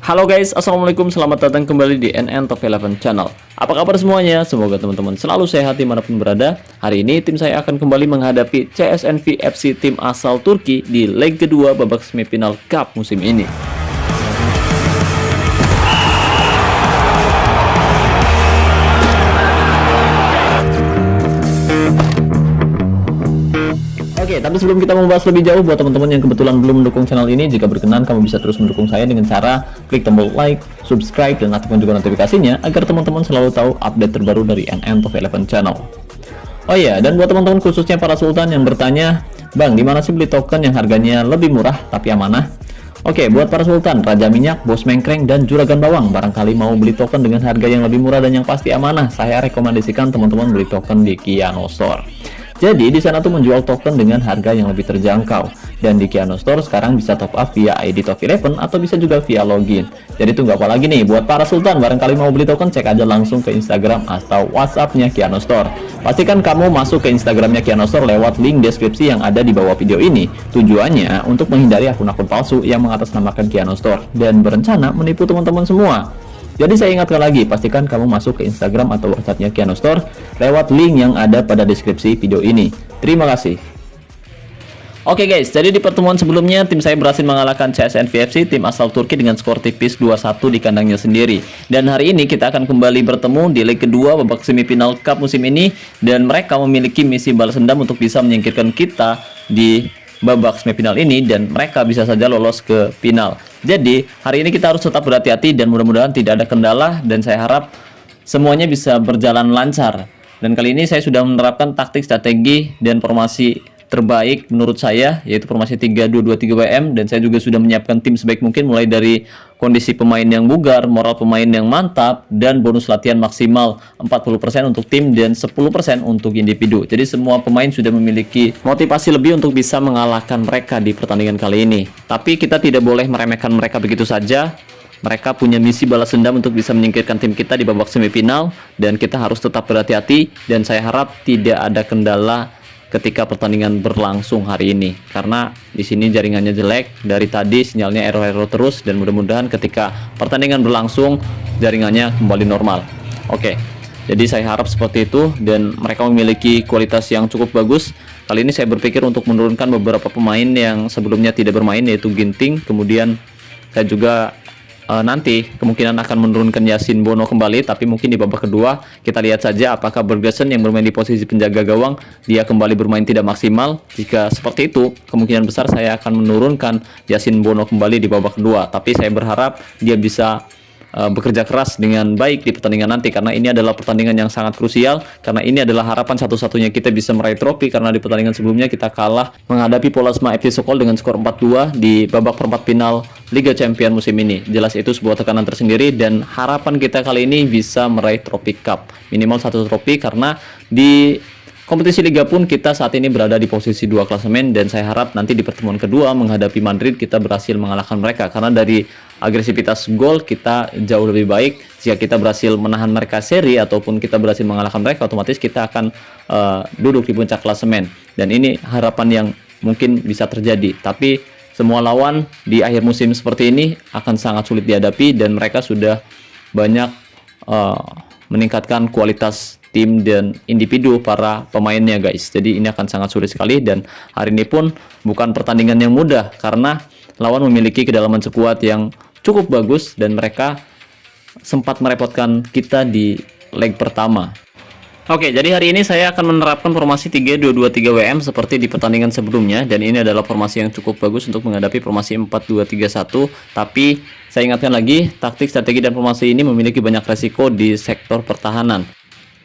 Halo guys, assalamualaikum, selamat datang kembali di NN Top 11 Channel. Apa kabar semuanya? Semoga teman-teman selalu sehat dimanapun berada. Hari ini tim saya akan kembali menghadapi CSNV FC, tim asal Turki, di leg kedua babak semifinal Cup musim ini. Oke, tapi sebelum kita membahas lebih jauh, buat teman-teman yang kebetulan belum mendukung channel ini, jika berkenan kamu bisa terus mendukung saya dengan cara klik tombol like, subscribe, dan aktifkan juga notifikasinya agar teman-teman selalu tahu update terbaru dari NN Top 11 Channel. Oh iya, dan buat teman-teman khususnya para sultan yang bertanya, Bang, di mana sih beli token yang harganya lebih murah tapi amanah? Oke, buat para sultan, Raja Minyak, Bos Mengkreng, dan Juragan Bawang, barangkali mau beli token dengan harga yang lebih murah dan yang pasti amanah, saya rekomendasikan teman-teman beli token di Kiano Store. Jadi di sana tuh menjual token dengan harga yang lebih terjangkau, dan di Kiano Store sekarang bisa top up via ID Top 11 atau bisa juga via login. Jadi tunggu apa lagi nih, buat para sultan barangkali mau beli token, cek aja langsung ke Instagram atau WhatsApp-nya Kiano Store. Pastikan kamu masuk ke Instagramnya Kiano Store lewat link deskripsi yang ada di bawah video ini. Tujuannya untuk menghindari akun-akun palsu yang mengatasnamakan Kiano Store dan berencana menipu teman-teman semua. Jadi saya ingatkan lagi, pastikan kamu masuk ke Instagram atau WhatsApp-nya Kiano Store lewat link yang ada pada deskripsi video ini. Terima kasih. Oke guys, jadi di pertemuan sebelumnya tim saya berhasil mengalahkan CSNV FC, tim asal Turki, dengan skor tipis 2-1 di kandangnya sendiri. Dan hari ini kita akan kembali bertemu di leg kedua babak semifinal Cup musim ini, dan mereka memiliki misi balas dendam untuk bisa menyingkirkan kita di babak semifinal ini, dan mereka bisa saja lolos ke final. Jadi hari ini kita harus tetap berhati-hati dan mudah-mudahan tidak ada kendala, dan saya harap semuanya bisa berjalan lancar. Dan kali ini saya sudah menerapkan taktik, strategi, dan formasi terbaik menurut saya, yaitu formasi 3-2-2-3-WM, dan saya juga sudah menyiapkan tim sebaik mungkin, mulai dari kondisi pemain yang bugar, moral pemain yang mantap, dan bonus latihan maksimal 40% untuk tim dan 10% untuk individu. Jadi semua pemain sudah memiliki motivasi lebih untuk bisa mengalahkan mereka di pertandingan kali ini. Tapi kita tidak boleh meremehkan mereka begitu saja. Mereka punya misi balas dendam untuk bisa menyingkirkan tim kita di babak semifinal, dan kita harus tetap berhati-hati, dan saya harap tidak ada kendala ketika pertandingan berlangsung hari ini, karena di sini jaringannya jelek dari tadi, sinyalnya error terus, dan mudah-mudahan ketika pertandingan berlangsung jaringannya kembali normal. Oke, jadi saya harap seperti itu, dan mereka memiliki kualitas yang cukup bagus. Kali ini saya berpikir untuk menurunkan beberapa pemain yang sebelumnya tidak bermain, yaitu Ginting, kemudian saya juga nanti kemungkinan akan menurunkan Yasin Bono kembali, tapi mungkin di babak kedua kita lihat saja apakah Bergesen yang bermain di posisi penjaga gawang dia kembali bermain tidak maksimal. Jika seperti itu, kemungkinan besar saya akan menurunkan Yasin Bono kembali di babak kedua, tapi saya berharap dia bisa bekerja keras dengan baik di pertandingan nanti, karena ini adalah pertandingan yang sangat krusial, karena ini adalah harapan satu-satunya kita bisa meraih trofi, karena di pertandingan sebelumnya kita kalah menghadapi Polasma FC Sokol dengan skor 4-2 di babak perempat final Liga Champion musim ini. Jelas itu sebuah tekanan tersendiri, dan harapan kita kali ini bisa meraih trofi Cup, minimal satu trofi, karena di kompetisi Liga pun kita saat ini berada di posisi 2 klasemen, dan saya harap nanti di pertemuan kedua menghadapi Madrid kita berhasil mengalahkan mereka, karena dari agresivitas gol kita jauh lebih baik. Jika kita berhasil menahan mereka seri ataupun kita berhasil mengalahkan mereka, otomatis kita akan duduk di puncak klasemen, dan ini harapan yang mungkin bisa terjadi. Tapi semua lawan di akhir musim seperti ini akan sangat sulit dihadapi, dan mereka sudah banyak meningkatkan kualitas tim dan individu para pemainnya guys. Jadi ini akan sangat sulit sekali, dan hari ini pun bukan pertandingan yang mudah, karena lawan memiliki kedalaman skuad yang cukup bagus, dan mereka sempat merepotkan kita di leg pertama. Oke, jadi hari ini saya akan menerapkan formasi 3-2-2-3-WM seperti di pertandingan sebelumnya, dan ini adalah formasi yang cukup bagus untuk menghadapi formasi 4-2-3-1. Tapi saya ingatkan lagi, taktik, strategi, dan formasi ini memiliki banyak resiko di sektor pertahanan,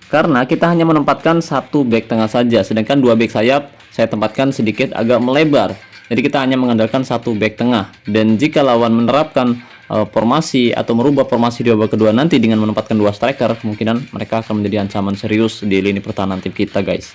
karena kita hanya menempatkan satu back tengah saja, sedangkan dua back sayap saya tempatkan sedikit agak melebar. Jadi kita hanya mengandalkan satu back tengah, dan jika lawan menerapkan formasi atau merubah formasi di babak kedua nanti dengan menempatkan dua striker, kemungkinan mereka akan menjadi ancaman serius di lini pertahanan tim kita guys.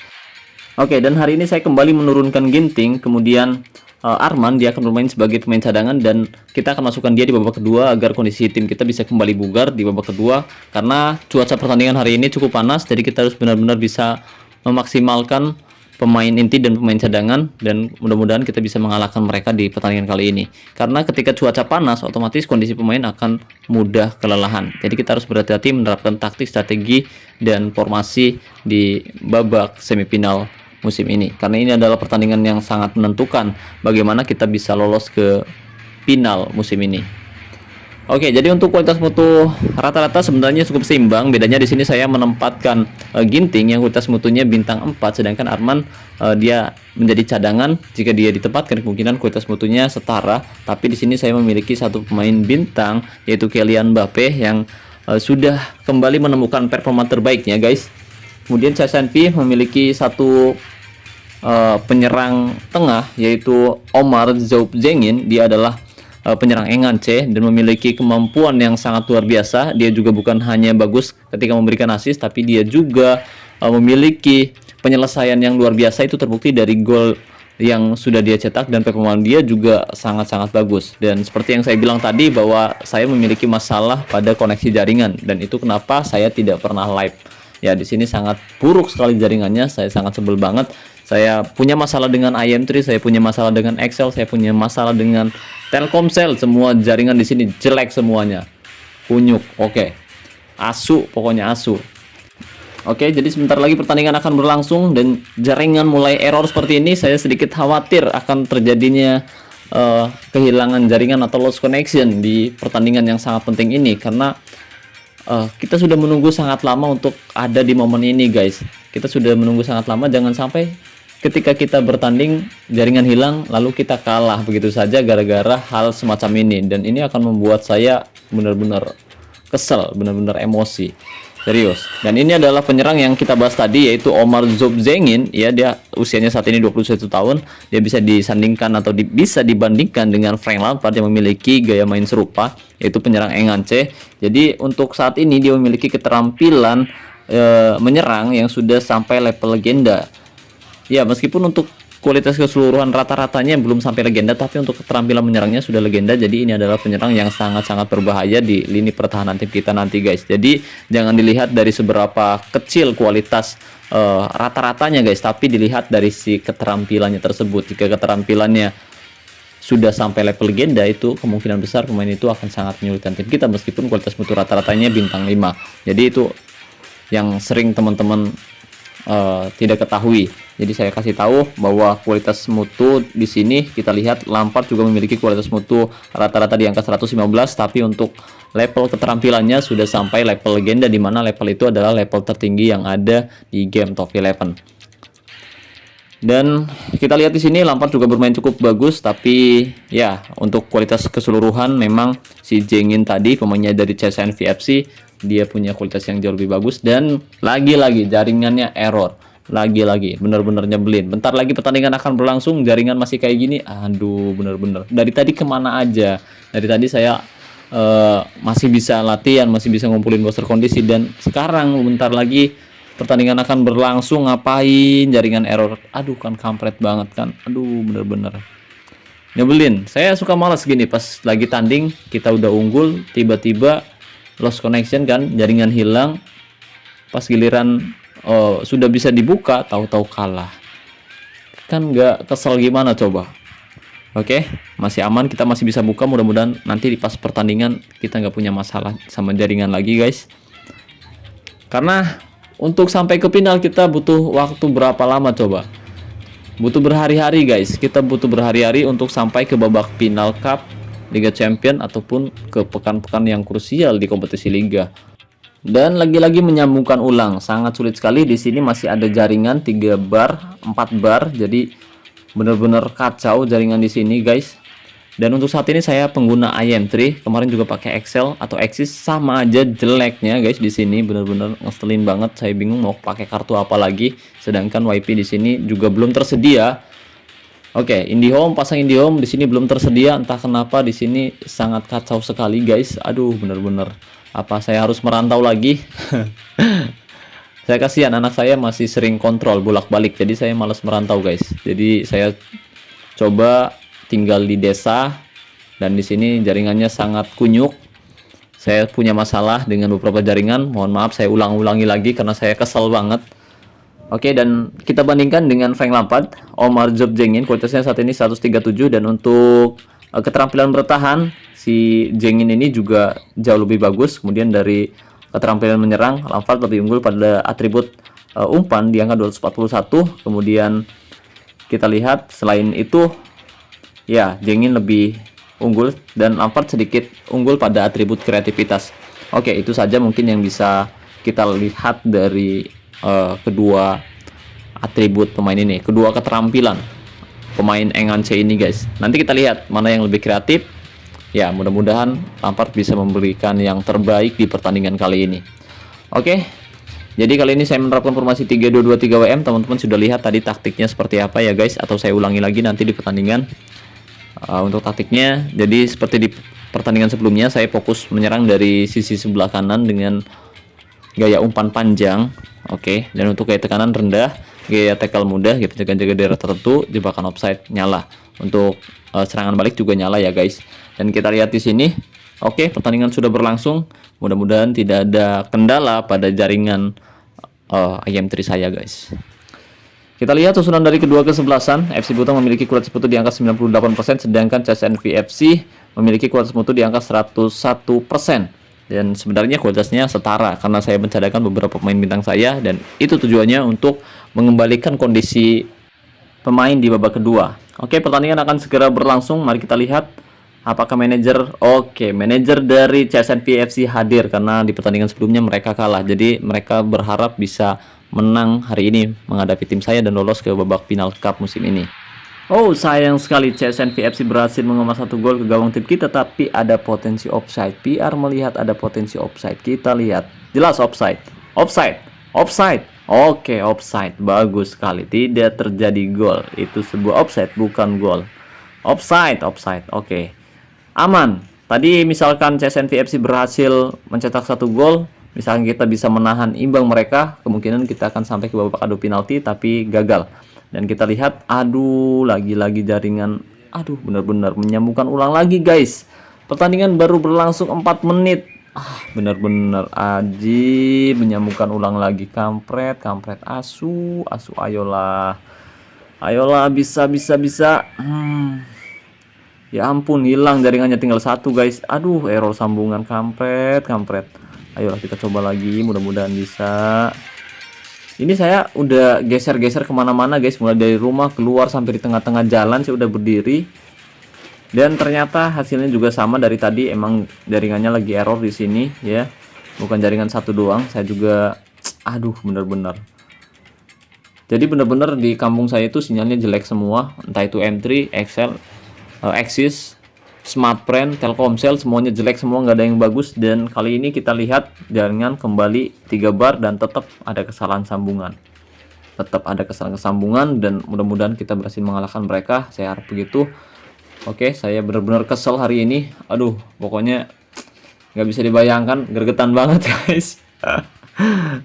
Oke, dan hari ini saya kembali menurunkan Ginting, kemudian Arman dia akan bermain sebagai pemain cadangan, dan kita akan masukkan dia di babak kedua agar kondisi tim kita bisa kembali bugar di babak kedua, karena cuaca pertandingan hari ini cukup panas, jadi kita harus benar-benar bisa memaksimalkan pemain inti dan pemain cadangan, dan mudah-mudahan kita bisa mengalahkan mereka di pertandingan kali ini. Karena ketika cuaca panas, otomatis kondisi pemain akan mudah kelelahan. Jadi kita harus berhati-hati menerapkan taktik, strategi, dan formasi di babak semifinal musim ini. Karena ini adalah pertandingan yang sangat menentukan bagaimana kita bisa lolos ke final musim ini. Oke, jadi untuk kualitas mutu rata-rata sebenarnya cukup seimbang. Bedanya di sini saya menempatkan Ginting yang kualitas mutunya bintang 4, sedangkan Arman dia menjadi cadangan. Jika dia ditempatkan kemungkinan kualitas mutunya setara. Tapi di sini saya memiliki satu pemain bintang yaitu Kylian Mbappe yang sudah kembali menemukan performa terbaiknya, guys. Kemudian CSNV memiliki satu penyerang tengah yaitu Omar Zoubzengin. Dia adalah penyerang Engance dan memiliki kemampuan yang sangat luar biasa. Dia juga bukan hanya bagus ketika memberikan assist, tapi dia juga memiliki penyelesaian yang luar biasa. Itu terbukti dari gol yang sudah dia cetak, dan performa dia juga sangat-sangat bagus. Dan seperti yang saya bilang tadi bahwa saya memiliki masalah pada koneksi jaringan, dan itu kenapa saya tidak pernah live. Ya, di sini sangat buruk sekali jaringannya. Saya sangat sebel banget. Saya punya masalah dengan IM3, saya punya masalah dengan Excel, saya punya masalah dengan Telkomsel. Semua jaringan di sini jelek semuanya. Kunyuk. Oke. Asu, pokoknya asu. Oke, jadi sebentar lagi pertandingan akan berlangsung dan jaringan mulai error seperti ini. Saya sedikit khawatir akan terjadinya kehilangan jaringan atau lost connection di pertandingan yang sangat penting ini, karena kita sudah menunggu sangat lama untuk ada di momen ini, guys. Kita sudah menunggu sangat lama, jangan sampai ketika kita bertanding jaringan hilang lalu kita kalah begitu saja gara-gara hal semacam ini. Dan ini akan membuat saya benar-benar kesel, benar-benar emosi, serius. Dan ini adalah penyerang yang kita bahas tadi yaitu Omar Zoubzengin. Ya, dia usianya saat ini 21 tahun. Dia bisa disandingkan atau bisa dibandingkan dengan Frank Lampard yang memiliki gaya main serupa, yaitu penyerang Engance. Jadi untuk saat ini dia memiliki keterampilan menyerang yang sudah sampai level legenda. Ya, meskipun untuk kualitas keseluruhan rata-ratanya belum sampai legenda, tapi untuk keterampilan menyerangnya sudah legenda. Jadi ini adalah penyerang yang sangat-sangat berbahaya di lini pertahanan tim kita nanti, guys. Jadi jangan dilihat dari seberapa kecil kualitas rata-ratanya, guys, tapi dilihat dari si keterampilannya tersebut. Jika keterampilannya sudah sampai level legenda, itu kemungkinan besar pemain itu akan sangat menyulitkan tim kita meskipun kualitas mutu rata-ratanya bintang 5. Jadi itu yang sering teman-teman tidak ketahui. Jadi saya kasih tahu bahwa kualitas mutu di sini kita lihat Lampard juga memiliki kualitas mutu rata-rata di angka 115, tapi untuk level keterampilannya sudah sampai level legenda, di mana level itu adalah level tertinggi yang ada di game top 11. Dan kita lihat di sini Lampard juga bermain cukup bagus, tapi ya untuk kualitas keseluruhan memang si Zengin tadi pemainnya dari CSNV FC dia punya kualitas yang jauh lebih bagus. Dan lagi-lagi jaringannya error, lagi-lagi bener-bener nyebelin. Bentar lagi pertandingan akan berlangsung, jaringan masih kayak gini. Aduh, bener-bener dari tadi kemana aja. Dari tadi saya masih bisa latihan, masih bisa ngumpulin booster kondisi, dan sekarang bentar lagi pertandingan akan berlangsung, ngapain jaringan error. Aduh, kan kampret banget kan. Aduh, bener-bener nyebelin. Saya suka malas gini pas lagi tanding, kita udah unggul, tiba-tiba lost connection kan, jaringan hilang. Pas giliran sudah bisa dibuka, tahu-tahu kalah. Kan nggak kesel gimana coba. Oke, masih aman, kita masih bisa buka. Mudah-mudahan nanti di pas pertandingan kita nggak punya masalah sama jaringan lagi, guys. Karena untuk sampai ke final kita butuh waktu berapa lama coba? Butuh berhari-hari, guys. Kita butuh berhari-hari untuk sampai ke babak final cup, Liga Champion, ataupun ke pekan-pekan yang krusial di kompetisi liga. Dan lagi-lagi menyambungkan ulang sangat sulit sekali. Di sini masih ada jaringan 3 bar, 4 bar. Jadi benar-benar kacau jaringan di sini, guys. Dan untuk saat ini saya pengguna IM3. Kemarin juga pakai Excel atau Axis, sama aja jeleknya, guys. Di sini benar-benar ngeselin banget. Saya bingung mau pakai kartu apa lagi. Sedangkan WiFi di sini juga belum tersedia. Oke, IndiHome, pasang IndiHome di sini belum tersedia, entah kenapa di sini sangat kacau sekali, guys. Aduh, bener-bener apa saya harus merantau lagi? Saya kasihan, anak saya masih sering kontrol bolak-balik, jadi saya malas merantau, guys. Jadi saya coba tinggal di desa, dan di sini jaringannya sangat kunyuk. Saya punya masalah dengan beberapa jaringan, mohon maaf saya ulang-ulangi lagi karena saya kesel banget. Oke, dan kita bandingkan dengan Frank Lampard, Omar Job Jengin kualitasnya saat ini 137, dan untuk keterampilan bertahan si Jengin ini juga jauh lebih bagus. Kemudian dari keterampilan menyerang, Lampard lebih unggul pada atribut umpan di angka 241. Kemudian kita lihat selain itu ya Jengin lebih unggul dan Lampard sedikit unggul pada atribut kreativitas. Oke, itu saja mungkin yang bisa kita lihat dari kedua atribut pemain ini, kedua keterampilan pemain Engance ini guys. Nanti kita lihat mana yang lebih kreatif. Ya, mudah-mudahan Lampard bisa memberikan yang terbaik di pertandingan kali ini. Oke, jadi kali ini saya menerapkan formasi 3-2-2-3 WM. Teman-teman sudah lihat tadi taktiknya seperti apa ya guys, atau saya ulangi lagi nanti di pertandingan. Untuk taktiknya, jadi seperti di pertandingan sebelumnya, saya fokus menyerang dari sisi sebelah kanan dengan gaya umpan panjang. Oke, dan untuk gaya tekanan rendah, gaya tackle mudah, gitu, jaga-jaga daerah tertentu, jebakan offside nyala. Untuk serangan balik juga nyala ya guys. Dan kita lihat di sini, oke, pertandingan sudah berlangsung. Mudah-mudahan tidak ada kendala pada jaringan IM3 saya guys. Kita lihat susunan dari kedua kesebelasan. FC Butang memiliki kualitas mutu di angka 98%, sedangkan CSNV FC memiliki kualitas mutu di angka 101%. Dan sebenarnya kualitasnya setara karena saya mencadangkan beberapa pemain bintang saya, dan itu tujuannya untuk mengembalikan kondisi pemain di babak kedua. Oke, pertandingan akan segera berlangsung. Mari kita lihat apakah manajer manajer dari CSNV FC hadir, karena di pertandingan sebelumnya mereka kalah. Jadi mereka berharap bisa menang hari ini menghadapi tim saya dan lolos ke babak final cup musim ini. Oh, sayang sekali CSNV FC berhasil mengemas 1 gol ke gawang tim kita, tapi ada potensi offside. PR melihat ada potensi offside. Kita lihat. Jelas offside. Oke, offside. Bagus sekali. Tidak terjadi gol. Itu sebuah offside, bukan gol. Offside. Oke. Aman. Tadi misalkan CSNV FC berhasil mencetak 1 gol, misalkan kita bisa menahan imbang mereka, kemungkinan kita akan sampai ke babak adu penalti, tapi gagal. Dan kita lihat, aduh, lagi-lagi jaringan, aduh, benar-benar menyambungkan ulang lagi guys. Pertandingan baru berlangsung 4 menit. Benar-benar aji menyambungkan ulang lagi. Kampret, asu, ayolah, bisa. Ya ampun, hilang jaringannya, tinggal 1 guys. Aduh, error sambungan, kampret. Ayolah kita coba lagi, mudah-mudahan bisa. Ini saya udah geser-geser kemana-mana guys, mulai dari rumah keluar sampai di tengah-tengah jalan saya udah berdiri. Dan ternyata hasilnya juga sama dari tadi, emang jaringannya lagi error di sini ya. Bukan jaringan satu doang, saya juga aduh bener-bener. Jadi bener-bener di kampung saya itu sinyalnya jelek semua, entah itu M3, Excel, Axis, Smartfren, Telkomsel, semuanya jelek semua, nggak ada yang bagus. Dan kali ini kita lihat jaringan kembali 3 bar dan tetap ada kesalahan sambungan. Dan mudah-mudahan kita berhasil mengalahkan mereka. Saya harap begitu. Oke, saya benar-benar kesel hari ini. Aduh, pokoknya nggak bisa dibayangkan, gregetan banget guys.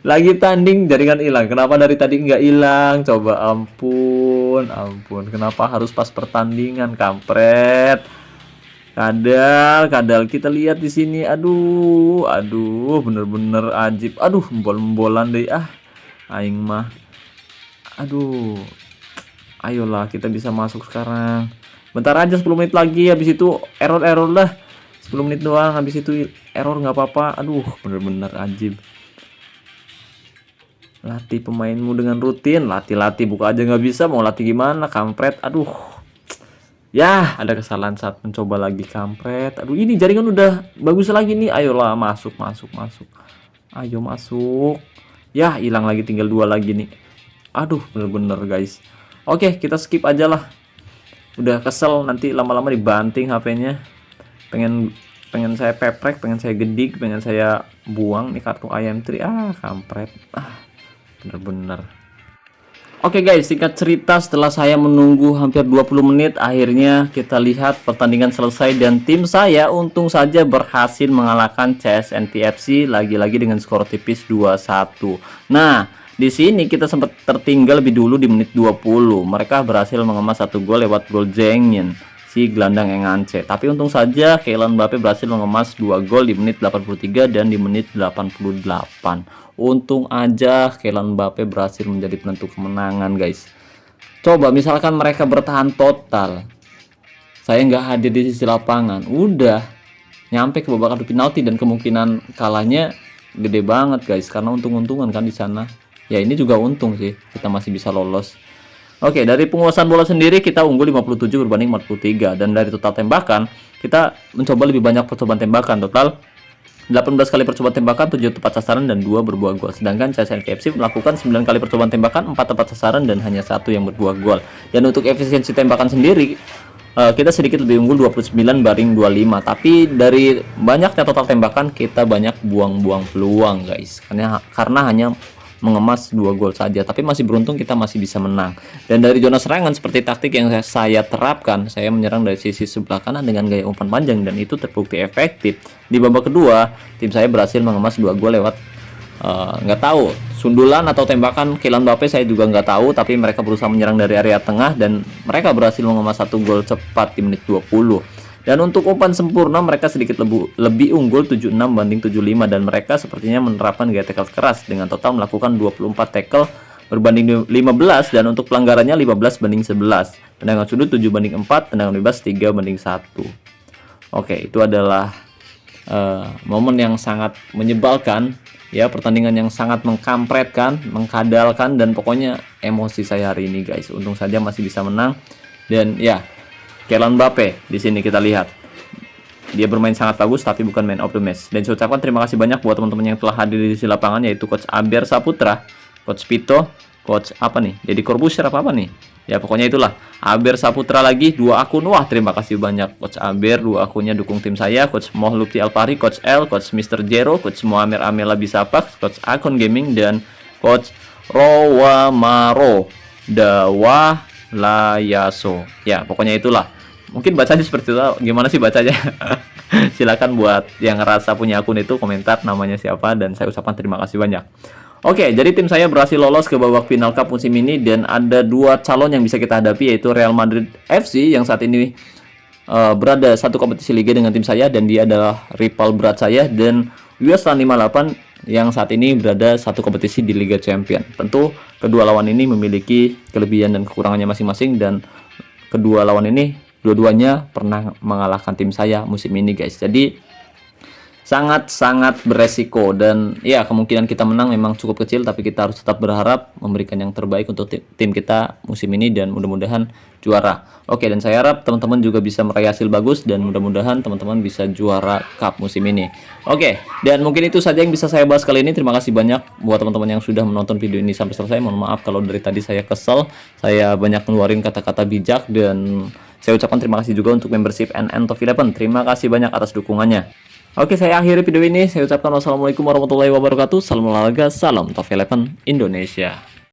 Lagi tanding jaringan hilang. Kenapa dari tadi nggak hilang? Coba, ampun. Kenapa harus pas pertandingan, kampret? Kadal kita lihat di sini. Aduh, bener-bener ajib. Aduh, embol-embolan deh aing mah. Aduh. Ayolah, kita bisa masuk sekarang. Bentar aja, 10 menit lagi, habis itu error lah. 10 menit doang, habis itu error, nggak apa-apa. Aduh, bener-bener ajib. Latih pemainmu dengan rutin, latih buka aja nggak bisa, mau latih gimana, kampret. Aduh. Ya, ada kesalahan saat mencoba lagi, kampret. Aduh, ini jaringan udah bagus lagi nih. Ayolah, masuk. Ayo masuk. Ya, hilang lagi, tinggal 2 lagi nih. Aduh, bener-bener guys. Oke, kita skip aja lah. Udah kesel, nanti lama-lama dibanting HP-nya. Pengen saya peprek, pengen saya gedik, pengen saya buang nih kartu IM3. Kampret. Bener-bener. Oke guys, singkat cerita, setelah saya menunggu hampir 20 menit, akhirnya kita lihat pertandingan selesai dan tim saya untung saja berhasil mengalahkan CSNV FC lagi-lagi dengan skor tipis 2-1. Nah, di sini kita sempat tertinggal lebih dulu di menit 20. Mereka berhasil mengemas 1 gol lewat gol Jengin. si gelandang Engance. Tapi untung saja Kylian Mbappe berhasil mengemas 2 gol di menit 83 dan di menit 88. Untung aja Kylian Mbappe berhasil menjadi penentu kemenangan, guys. Coba misalkan mereka bertahan total, saya nggak hadir di sisi lapangan, udah nyampe ke babak adu penalti dan kemungkinan kalahnya gede banget, guys, karena untung-untungan kan di sana. Ya ini juga untung sih, kita masih bisa lolos. Oke, dari penguasaan bola sendiri kita unggul 57 berbanding 43, dan dari total tembakan kita mencoba lebih banyak percobaan tembakan, total 18 kali percobaan tembakan, 7 tepat sasaran dan 2 berbuah gol. Sedangkan CSN KFC melakukan 9 kali percobaan tembakan, 4 tepat sasaran dan hanya 1 yang berbuah gol. Dan untuk efisiensi tembakan sendiri kita sedikit lebih unggul 29 banding 25, tapi dari banyaknya total tembakan kita banyak buang-buang peluang, guys. Karena hanya mengemas 2 gol saja, tapi masih beruntung kita masih bisa menang. Dan dari zona serangan seperti taktik yang saya terapkan, saya menyerang dari sisi sebelah kanan dengan gaya umpan panjang dan itu terbukti efektif. Di babak kedua, tim saya berhasil mengemas 2 gol lewat nggak tahu sundulan atau tembakan Kylian Mbappe, saya juga nggak tahu, tapi mereka berusaha menyerang dari area tengah dan mereka berhasil mengemas 1 gol cepat di menit 20. Dan untuk umpan sempurna mereka sedikit lebih unggul 76 banding 75, dan mereka sepertinya menerapkan gaya tackle keras dengan total melakukan 24 tackle berbanding 15, dan untuk pelanggarannya 15 banding 11. Tendangan sudut 7 banding 4, tendangan bebas 3 banding 1. Oke, itu adalah momen yang sangat menyebalkan ya, pertandingan yang sangat mengkampretkan, mengkadalkan, dan pokoknya emosi saya hari ini, guys. Untung saja masih bisa menang. Dan ya, Kylian Mbappe di sini kita lihat dia bermain sangat bagus tapi bukan man of the match. Dan saya ucapkan terima kasih banyak buat teman-teman yang telah hadir di sisi lapangan, yaitu Coach Aber Saputra, Coach Pito, Coach apa nih? Jadi Corbusier apa nih? Ya pokoknya itulah. Aber Saputra lagi 2 akun. Wah, terima kasih banyak Coach Aber, 2 akunnya dukung tim saya. Coach Moh Lutfi Alfari, Coach L, Coach Mr. Jero, Coach Muammar Amela Bisapak, Coach Akun Gaming, dan Coach Rowamaro Dawa Layaso. Ya pokoknya itulah. Mungkin bacanya seperti itu, gimana sih bacanya? Silakan buat yang ngerasa punya akun itu komentar namanya siapa, dan saya ucapkan terima kasih banyak. Oke, jadi tim saya berhasil lolos ke babak final Cup musim ini, dan ada 2 calon yang bisa kita hadapi, yaitu Real Madrid FC yang saat ini berada satu kompetisi liga dengan tim saya, dan dia adalah rival berat saya, dan US 58 yang saat ini berada satu kompetisi di Liga Champion. Tentu kedua lawan ini memiliki kelebihan dan kekurangannya masing-masing, dan kedua lawan ini dua-duanya pernah mengalahkan tim saya musim ini, guys. Jadi sangat-sangat beresiko, dan ya kemungkinan kita menang memang cukup kecil, tapi kita harus tetap berharap memberikan yang terbaik untuk tim kita musim ini dan mudah-mudahan juara. Oke, dan saya harap teman-teman juga bisa meraih hasil bagus dan mudah-mudahan teman-teman bisa juara Cup musim ini. Oke, dan mungkin itu saja yang bisa saya bahas kali ini. Terima kasih banyak buat teman-teman yang sudah menonton video ini sampai selesai. Mohon maaf kalau dari tadi saya kesel, saya banyak ngeluarin kata-kata bijak, dan saya ucapkan terima kasih juga untuk membership NN Top 11. Terima kasih banyak atas dukungannya. Oke, saya akhiri video ini. Saya ucapkan wassalamualaikum warahmatullahi wabarakatuh. Salam olahraga, salam Top 11 Indonesia.